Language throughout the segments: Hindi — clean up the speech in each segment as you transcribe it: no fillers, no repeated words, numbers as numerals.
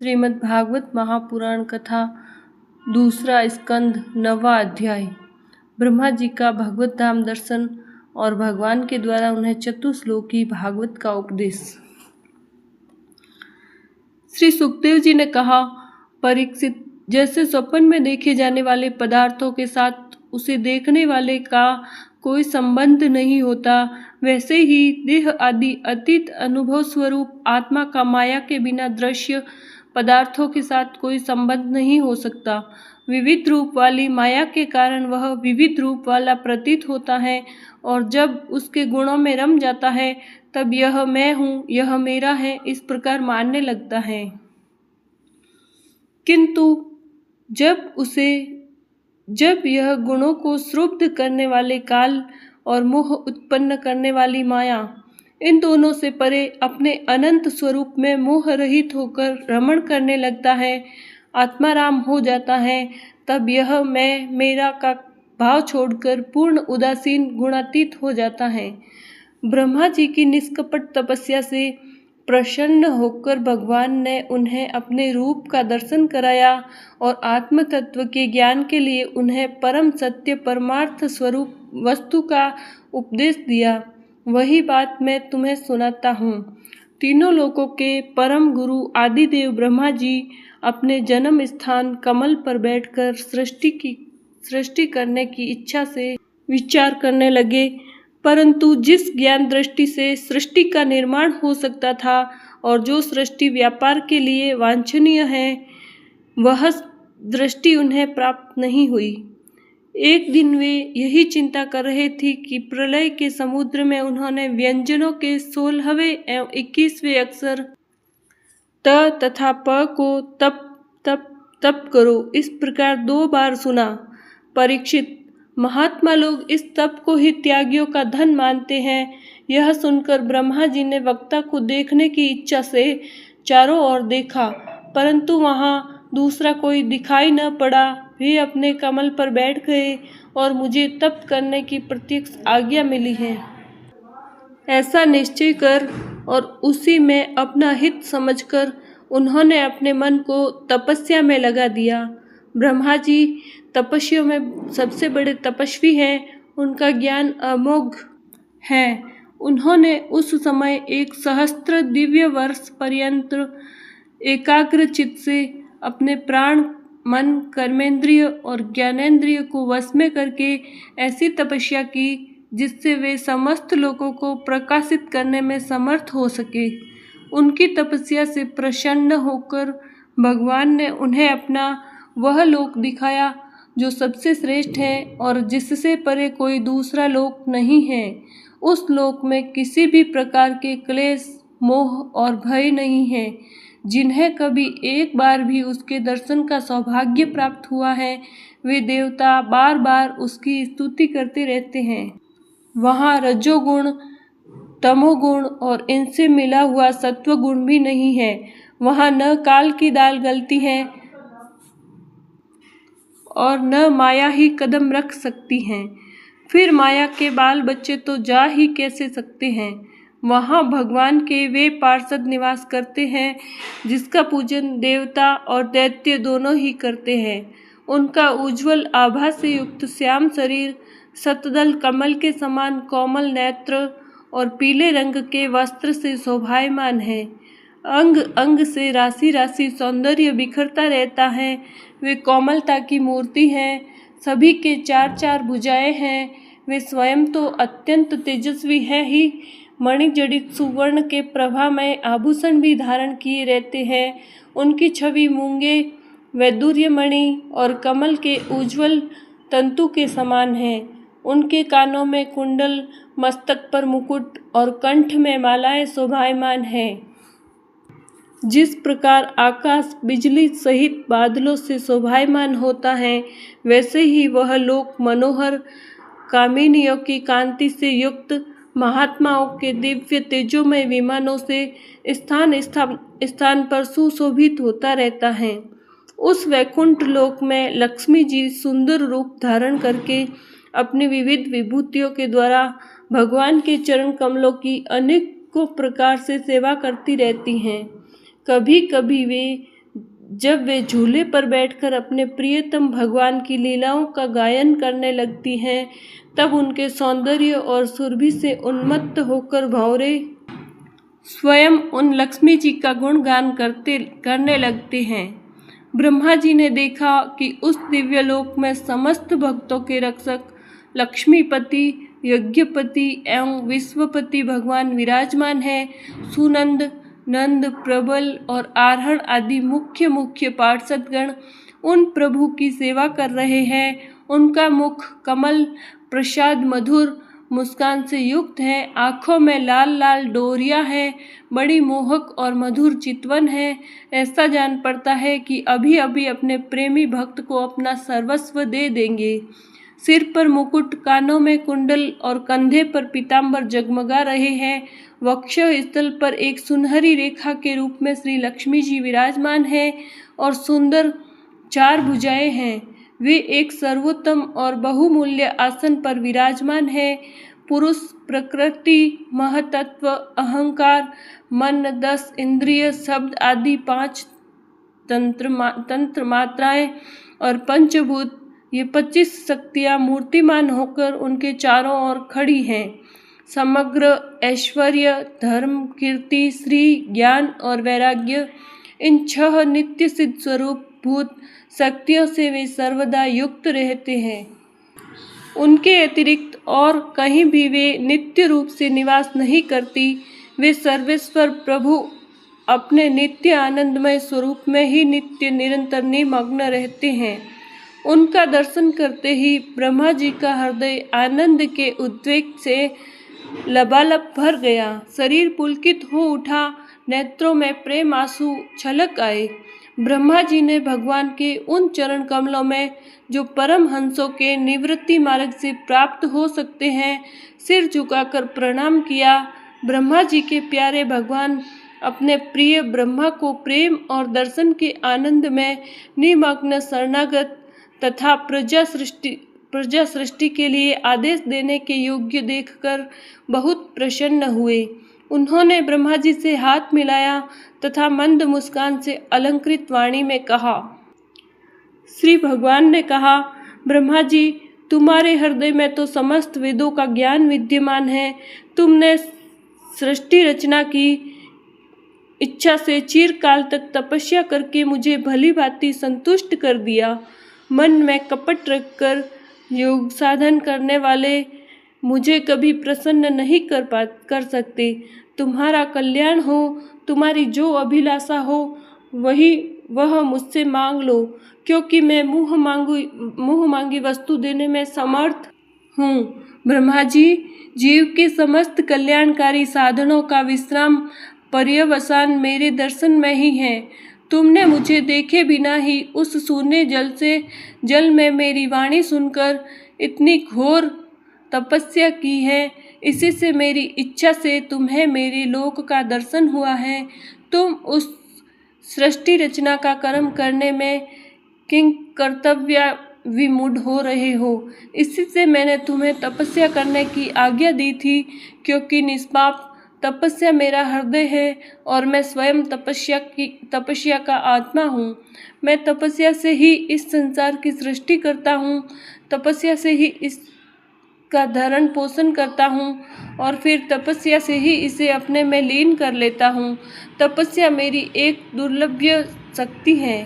श्रीमद् भागवत महापुराण कथा दूसरा स्कंद 9वां अध्याय। ब्रह्मा जी का भगवत धाम दर्शन और भगवान के द्वारा उन्हें चतुश्लोकी भागवत का उपदेश। श्री सुखदेव जी ने कहा, परीक्षित, जैसे स्वप्न में देखे जाने वाले पदार्थों के साथ उसे देखने वाले का कोई संबंध नहीं होता, वैसे ही देह आदि अतीत अनुभव स्वरूप आत्मा का माया के बिना दृश्य पदार्थों के साथ कोई संबंध नहीं हो सकता। विविध रूप वाली माया के कारण वह विविध रूप वाला प्रतीत होता है, और जब उसके गुणों में रम जाता है तब यह मैं हूँ, यह मेरा है, इस प्रकार मानने लगता है। किंतु जब यह गुणों को श्रुब्ध करने वाले काल और मोह उत्पन्न करने वाली माया, इन दोनों से परे अपने अनंत स्वरूप में मोह रहित होकर रमण करने लगता है, आत्माराम हो जाता है, तब यह मैं मेरा का भाव छोड़कर पूर्ण उदासीन गुणातीत हो जाता है। ब्रह्मा जी की निष्कपट तपस्या से प्रसन्न होकर भगवान ने उन्हें अपने रूप का दर्शन कराया और आत्म तत्व के ज्ञान के लिए उन्हें परम सत्य परमार्थ स्वरूप वस्तु का उपदेश दिया। वही बात मैं तुम्हें सुनाता हूँ। तीनों लोकों के परम गुरु आदिदेव ब्रह्मा जी अपने जन्म स्थान कमल पर बैठकर सृष्टि करने की इच्छा से विचार करने लगे, परंतु जिस ज्ञान दृष्टि से सृष्टि का निर्माण हो सकता था और जो सृष्टि व्यापार के लिए वांछनीय है, वह दृष्टि उन्हें प्राप्त नहीं हुई। एक दिन वे यही चिंता कर रहे थे कि प्रलय के समुद्र में उन्होंने व्यंजनों के 16वें एवं 21वें अक्षर त तथा प को तप तप तप करो इस प्रकार 2 बार सुना। परीक्षित, महात्मा लोग इस तप को ही त्यागियों का धन मानते हैं। यह सुनकर ब्रह्मा जी ने वक्ता को देखने की इच्छा से चारों ओर देखा, परंतु वहाँ दूसरा कोई दिखाई न पड़ा। वे अपने कमल पर बैठ गए और मुझे तप करने की प्रत्यक्ष आज्ञा मिली है, ऐसा निश्चय कर और उसी में अपना हित समझकर उन्होंने अपने मन को तपस्या में लगा दिया। ब्रह्मा जी तपस्वियों में सबसे बड़े तपस्वी हैं, उनका ज्ञान अमोघ है। उन्होंने उस समय 1 सहस्त्र दिव्य वर्ष पर्यंत एकाग्र चित्त से अपने प्राण, मन, कर्मेंद्रिय और ज्ञानेंद्रिय को वश में करके ऐसी तपस्या की जिससे वे समस्त लोगों को प्रकाशित करने में समर्थ हो सके। उनकी तपस्या से प्रसन्न होकर भगवान ने उन्हें अपना वह लोक दिखाया जो सबसे श्रेष्ठ है और जिससे परे कोई दूसरा लोक नहीं है। उस लोक में किसी भी प्रकार के क्लेश, मोह और भय नहीं है। जिन्हें कभी एक बार भी उसके दर्शन का सौभाग्य प्राप्त हुआ है, वे देवता बार बार उसकी स्तुति करते रहते हैं। वहाँ रजोगुण, तमोगुण और इनसे मिला हुआ सत्वगुण भी नहीं है। वहाँ न काल की दाल गलती है और न माया ही कदम रख सकती है। फिर माया के बाल बच्चे तो जा ही कैसे सकते हैं। वहाँ भगवान के वे पार्षद निवास करते हैं जिसका पूजन देवता और दैत्य दोनों ही करते हैं। उनका उज्ज्वल आभा से युक्त श्याम शरीर, शतदल कमल के समान कोमल नेत्र और पीले रंग के वस्त्र से शोभायमान है। अंग अंग से राशि राशि सौंदर्य बिखरता रहता है। वे कोमलता की मूर्ति हैं। सभी के 4-4 भुजाएं हैं। वे स्वयं तो अत्यंत तेजस्वी हैं ही, मणिजड़ित सुवर्ण के प्रभा में आभूषण भी धारण किए रहते हैं। उनकी छवि मूंगे, वैदुर्य मणि और कमल के उज्ज्वल तंतु के समान है। उनके कानों में कुंडल, मस्तक पर मुकुट और कंठ में मालाएं शोभायमान हैं। जिस प्रकार आकाश बिजली सहित बादलों से शोभायमान होता है, वैसे ही वह लोक मनोहर, कामिनियों की कांति से युक्त, महात्माओं के दिव्य तेजोमय विमानों से स्थान पर सुशोभित होता रहता है। उस वैकुंठ लोक में लक्ष्मी जी सुंदर रूप धारण करके अपनी विविध विभूतियों के द्वारा भगवान के चरण कमलों की अनेकों प्रकार से सेवा करती रहती हैं। कभी कभी वे जब वे झूले पर बैठकर अपने प्रियतम भगवान की लीलाओं का गायन करने लगती हैं, तब उनके सौंदर्य और सुरभि से उन्मत्त होकर भंवरे स्वयं उन लक्ष्मी जी का गुणगान करने लगते हैं। ब्रह्मा जी ने देखा कि उस दिव्य लोक में समस्त भक्तों के रक्षक लक्ष्मीपति, यज्ञपति एवं विश्वपति भगवान विराजमान है। सुनंद, नंद, प्रबल और आरोहण आदि मुख्य मुख्य पार्षदगण उन प्रभु की सेवा कर रहे हैं। उनका मुख कमल प्रसाद मधुर मुस्कान से युक्त है, आँखों में लाल लाल डोरियां हैं, बड़ी मोहक और मधुर चितवन है। ऐसा जान पड़ता है कि अभी अभी अपने प्रेमी भक्त को अपना सर्वस्व दे देंगे। सिर पर मुकुट, कानों में कुंडल और कंधे पर पीताम्बर जगमगा रहे हैं। वक्ष स्थल पर एक सुनहरी रेखा के रूप में श्री लक्ष्मी जी विराजमान हैं और सुंदर 4 भुजाएं हैं। वे एक सर्वोत्तम और बहुमूल्य आसन पर विराजमान है। पुरुष, प्रकृति, महतत्व, अहंकार, मन, 10 इंद्रिय, शब्द आदि 5 तंत्र मात्राएं और पंचभूत, ये 25 शक्तियां मूर्तिमान होकर उनके चारों ओर खड़ी हैं। समग्र ऐश्वर्य, धर्म, कीर्ति, श्री, ज्ञान और वैराग्य, इन 6 नित्य सिद्ध स्वरूप भूत शक्तियों से वे सर्वदा युक्त रहते हैं। उनके अतिरिक्त और कहीं भी वे नित्य रूप से निवास नहीं करती। वे सर्वेश्वर प्रभु अपने नित्य आनंदमय स्वरूप में ही नित्य निरंतर निमग्न रहते हैं। उनका दर्शन करते ही ब्रह्मा जी का हृदय आनंद के उद्वेग से लबालब भर गया। शरीर पुलकित हो उठा, नेत्रों में प्रेम आंसू छलक आए। ब्रह्मा जी ने भगवान के उन चरण कमलों में, जो परम हंसों के निवृत्ति मार्ग से प्राप्त हो सकते हैं, सिर झुकाकर प्रणाम किया। ब्रह्मा जी के प्यारे भगवान अपने प्रिय ब्रह्मा को प्रेम और दर्शन के आनंद में निमग्न शरणागत तथा प्रजा सृष्टि के लिए आदेश देने के योग्य देखकर बहुत प्रसन्न हुए। उन्होंने ब्रह्मा जी से हाथ मिलाया तथा मंद मुस्कान से अलंकृत वाणी में कहा। श्री भगवान ने कहा, ब्रह्मा जी, तुम्हारे हृदय में तो समस्त वेदों का ज्ञान विद्यमान है। तुमने सृष्टि रचना की इच्छा से चिरकाल तक तपस्या करके मुझे भली भांति संतुष्ट कर दिया। मन में कपट रखकर योग साधन करने वाले मुझे कभी प्रसन्न नहीं कर सकते। तुम्हारा कल्याण हो, तुम्हारी जो अभिलाषा हो वह मुझसे मांग लो, क्योंकि मैं मुँह मांगी वस्तु देने में समर्थ हूँ। ब्रह्मा जी, जीव के समस्त कल्याणकारी साधनों का विश्राम पर्यवसान मेरे दर्शन में ही है। तुमने मुझे देखे बिना ही उस शून्य जल में मेरी वाणी सुनकर इतनी घोर तपस्या की है। इसी से मेरी इच्छा से तुम्हें मेरे लोक का दर्शन हुआ है। तुम उस सृष्टि रचना का कर्म करने में किंग कर्तव्य विमूढ़ हो रहे हो। इसी से मैंने तुम्हें तपस्या करने की आज्ञा दी थी, क्योंकि निष्पाप तपस्या मेरा हृदय है और मैं स्वयं तपस्या का आत्मा हूँ। मैं तपस्या से ही इस संसार की सृष्टि करता हूँ, तपस्या से ही इसका धरण पोषण करता हूँ और फिर तपस्या से ही इसे अपने में लीन कर लेता हूँ। तपस्या मेरी एक दुर्लभ शक्ति है।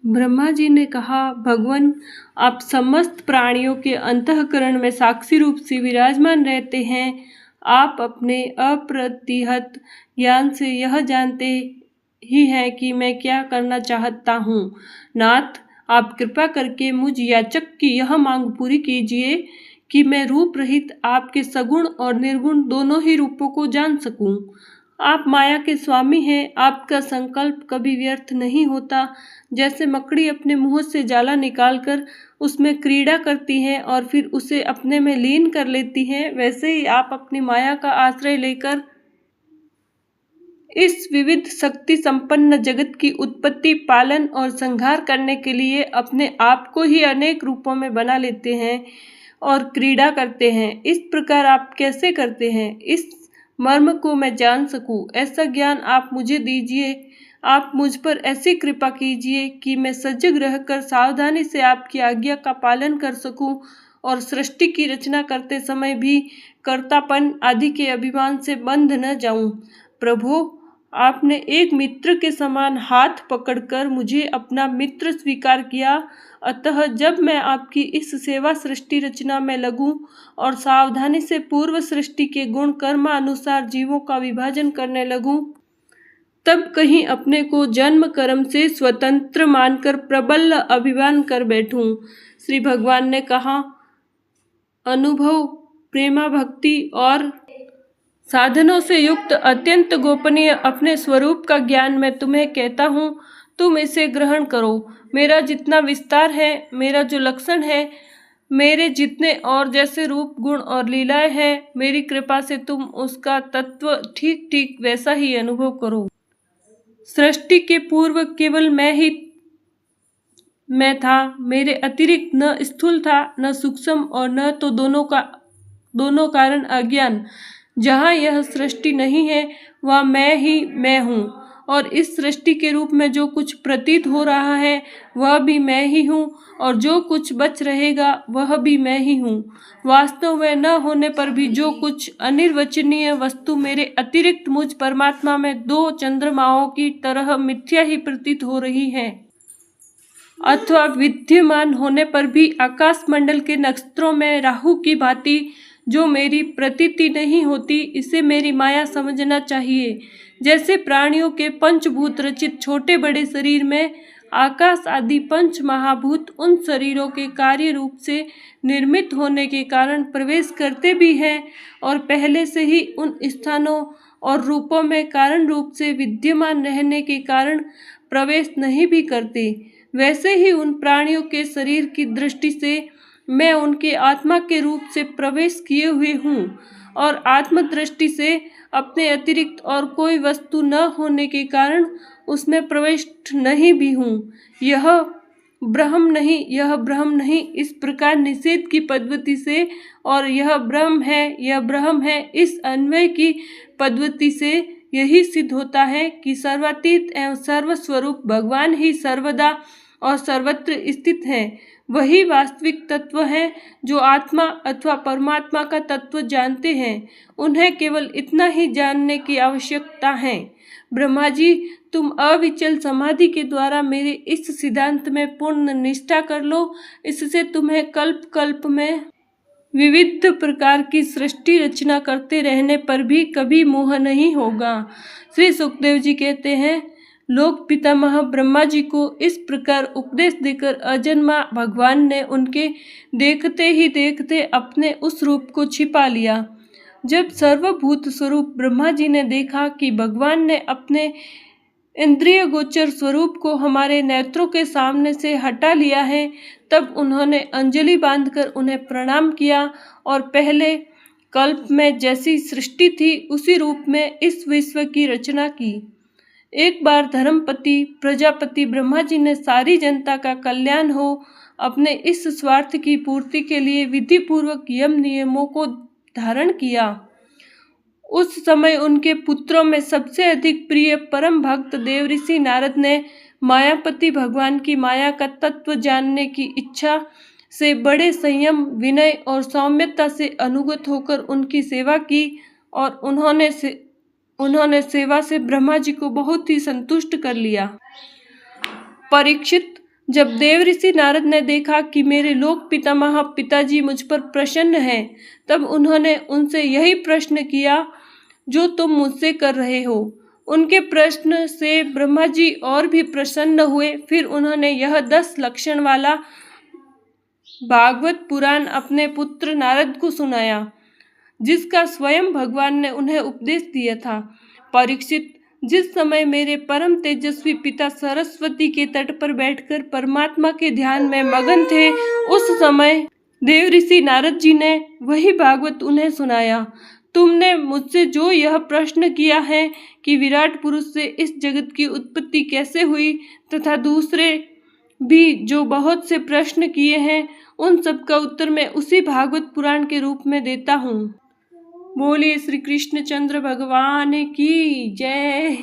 ब्रह्मा जी ने कहा, भगवान, आप समस्त प्राणियों के अंतःकरण में साक्षी रूप से विराजमान रहते हैं। आप अपने अप्रतिहत ज्ञान से यह जानते ही हैं कि मैं क्या करना चाहता हूँ। नाथ, आप कृपा करके मुझ याचक की यह मांग पूरी कीजिए कि मैं रूप रहित आपके सगुण और निर्गुण दोनों ही रूपों को जान सकूं। आप माया के स्वामी हैं, आपका संकल्प कभी व्यर्थ नहीं होता। जैसे मकड़ी अपने मुंह से जाला निकालकर उसमें क्रीड़ा करती है और फिर उसे अपने में लीन कर लेती है, वैसे ही आप अपनी माया का आश्रय लेकर इस विविध शक्ति संपन्न जगत की उत्पत्ति, पालन और संहार करने के लिए अपने आप को ही अनेक रूपों में बना लेते हैं और क्रीड़ा करते हैं। इस प्रकार आप कैसे करते हैं? इस मर्म को मैं जान सकूं, ऐसा ज्ञान आप मुझे दीजिए। आप मुझ पर ऐसी कृपा कीजिए कि मैं सजग रहकर सावधानी से आपकी आज्ञा का पालन कर सकूं और सृष्टि की रचना करते समय भी कर्तापन आदि के अभिमान से बंध न जाऊं। प्रभु, आपने एक मित्र के समान हाथ पकड़कर मुझे अपना मित्र स्वीकार किया, अतः जब मैं आपकी इस सेवा सृष्टि रचना में लगूं और सावधानी से पूर्व सृष्टि के गुण कर्मानुसार जीवों का विभाजन करने लगूं, तब कहीं अपने को जन्म कर्म से स्वतंत्र मानकर प्रबल अभिमान कर बैठूं। श्री भगवान ने कहा, अनुभव, प्रेमा भक्ति और साधनों से युक्त अत्यंत गोपनीय अपने स्वरूप का ज्ञान मैं तुम्हें कहता हूँ, तुम इसे ग्रहण करो। मेरा जितना विस्तार है, मेरा जो लक्षण है, मेरे जितने और जैसे रूप गुण और लीलाएं हैं, मेरी कृपा से तुम उसका तत्व ठीक ठीक वैसा ही अनुभव करो। सृष्टि के पूर्व केवल मैं था, मेरे अतिरिक्त न स्थूल था, न सूक्ष्म और न तो दोनों कारण अज्ञान। जहाँ यह सृष्टि नहीं है वह मैं ही मैं हूँ, और इस सृष्टि के रूप में जो कुछ प्रतीत हो रहा है वह भी मैं ही हूँ, और जो कुछ बच रहेगा वह भी मैं ही हूँ। वास्तव में न होने पर भी जो कुछ अनिर्वचनीय वस्तु मेरे अतिरिक्त मुझ परमात्मा में दो चंद्रमाओं की तरह मिथ्या ही प्रतीत हो रही है, अथवा विद्यमान होने पर भी आकाश मंडल के नक्षत्रों में राहु की भांति जो मेरी प्रतीति नहीं होती, इसे मेरी माया समझना चाहिए। जैसे प्राणियों के पंचभूत रचित छोटे बड़े शरीर में आकाश आदि पंच महाभूत उन शरीरों के कार्य रूप से निर्मित होने के कारण प्रवेश करते भी हैं और पहले से ही उन स्थानों और रूपों में कारण रूप से विद्यमान रहने के कारण प्रवेश नहीं भी करते, वैसे ही उन प्राणियों के शरीर की दृष्टि से मैं उनके आत्मा के रूप से प्रवेश किए हुए हूँ और आत्मदृष्टि से अपने अतिरिक्त और कोई वस्तु न होने के कारण उसमें प्रविष्ट नहीं भी हूँ। यह ब्रह्म नहीं, इस प्रकार निषेध की पद्धति से और यह ब्रह्म है इस अन्वय की पद्धति से यही सिद्ध होता है कि सर्वातीत एवं सर्वस्वरूप भगवान ही सर्वदा और सर्वत्र स्थित है। वही वास्तविक तत्व है जो आत्मा अथवा परमात्मा का तत्व जानते हैं। उन्हें केवल इतना ही जानने की आवश्यकता है। ब्रह्मा जी, तुम अविचल समाधि के द्वारा मेरे इस सिद्धांत में पूर्ण निष्ठा कर लो। इससे तुम्हें कल्प कल्प में विविध प्रकार की सृष्टि रचना करते रहने पर भी कभी मोह नहीं होगा। श्री सुखदेव जी कहते हैं, लोक पितामह ब्रह्मा जी को इस प्रकार उपदेश देकर अजन्मा भगवान ने उनके देखते ही देखते अपने उस रूप को छिपा लिया। जब सर्वभूत स्वरूप ब्रह्मा जी ने देखा कि भगवान ने अपने इंद्रिय गोचर स्वरूप को हमारे नेत्रों के सामने से हटा लिया है, तब उन्होंने अंजलि बांधकर उन्हें प्रणाम किया और पहले कल्प में जैसी सृष्टि थी उसी रूप में इस विश्व की रचना की। एक बार धर्मपति प्रजापति ब्रह्मा जी ने सारी जनता का कल्याण हो अपने इस स्वार्थ की पूर्ति के लिए विधि पूर्वक यम नियमों को धारण किया। उस समय उनके पुत्रों में सबसे अधिक प्रिय परम भक्त देवऋषि नारद ने मायापति भगवान की माया का तत्व जानने की इच्छा से बड़े संयम, विनय और सौम्यता से अनुगत होकर उनकी सेवा की और उन्होंने सेवा से ब्रह्मा जी को बहुत ही संतुष्ट कर लिया। परीक्षित, जब देवऋषि नारद ने देखा कि मेरे लोक पितामह पिताजी मुझ पर प्रसन्न हैं, तब उन्होंने उनसे यही प्रश्न किया जो तुम मुझसे कर रहे हो। उनके प्रश्न से ब्रह्मा जी और भी प्रसन्न हुए। फिर उन्होंने यह 10 लक्षण वाला भागवत पुराण अपने पुत्र नारद को सुनाया, जिसका स्वयं भगवान ने उन्हें उपदेश दिया था। परीक्षित, जिस समय मेरे परम तेजस्वी पिता सरस्वती के तट पर बैठकर परमात्मा के ध्यान में मगन थे, उस समय देवऋषि नारद जी ने वही भागवत उन्हें सुनाया। तुमने मुझसे जो यह प्रश्न किया है कि विराट पुरुष से इस जगत की उत्पत्ति कैसे हुई, तथा दूसरे भी जो बहुत से प्रश्न किए हैं, उन सब का उत्तर मैं उसी भागवत पुराण के रूप में देता हूँ। बोलिए श्री कृष्णचंद्र भगवान की जय।